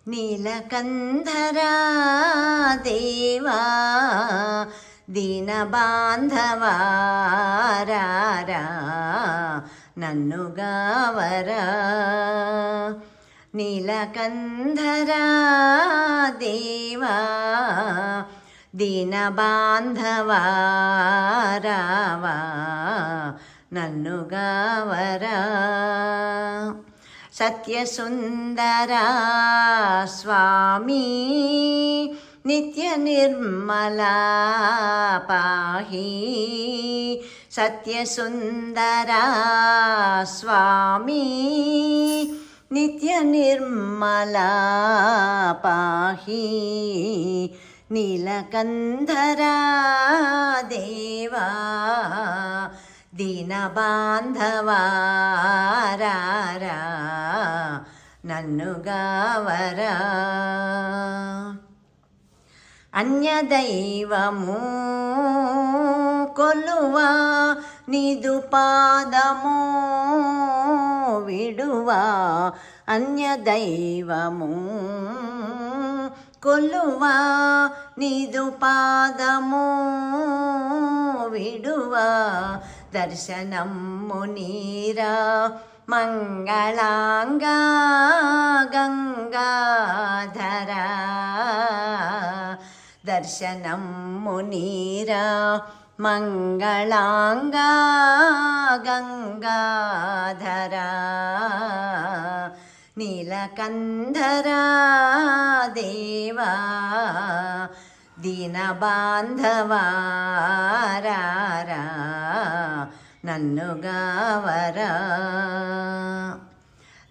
నీలకంధరా దేవా దీనబాంధవా రారా నన్ను గావరా. నీలకంధరా దేవా దీనబాంధవా రావా నన్ను గావరా. సత్యసుందరా స్వామి నిత్య నిర్మలా పాహి. సత్యసుందరా స్వామి నిత్య నిర్మలా పాహి. నీలకంధరా దేవా దీనబాంధవా రారా నన్ను గావరా. అన్యదైవము కొలువా నిదు పాదము విడువా. అన్యదైవము కొలువా నిదు పాదము విడువా. దర్శనము నీరా మంగళాంగా గంగాధరా. దర్శనము నీరా మంగళాంగా గంగాధరా. నీలకంధరా దేవా దీనబాంధవా రారా నన్ను గావరా.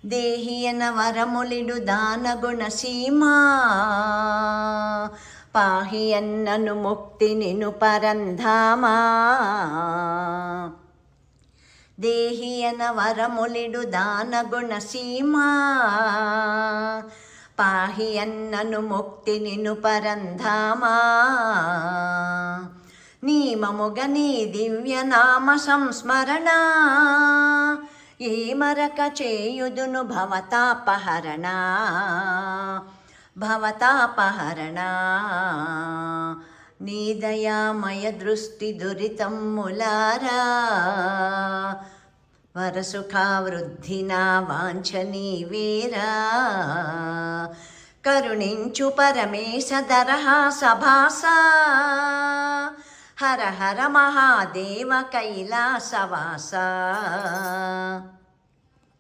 దేహియన వరములిడు దానగుణసీమా పాహి అన్నను ముక్తి నిను పరంధామా. దేహియన వరములిడు దానగుణసీమా పాహి అన్నను ముక్తి నిను పరంధామా. నీమముగ నీ దివ్యనామ సంస్మరణ ఏ మరక చేయుదును భవతాపహరణ. భవతాపహరణ నీ దయామయ దృష్టి దురితమ్ములారా. వరసుఖావృద్ధి నా వాంఛనీవేరా. కరుణించు పరమేశ దరహాసభాస. హర హర మహాదేవ కైలాసవాస.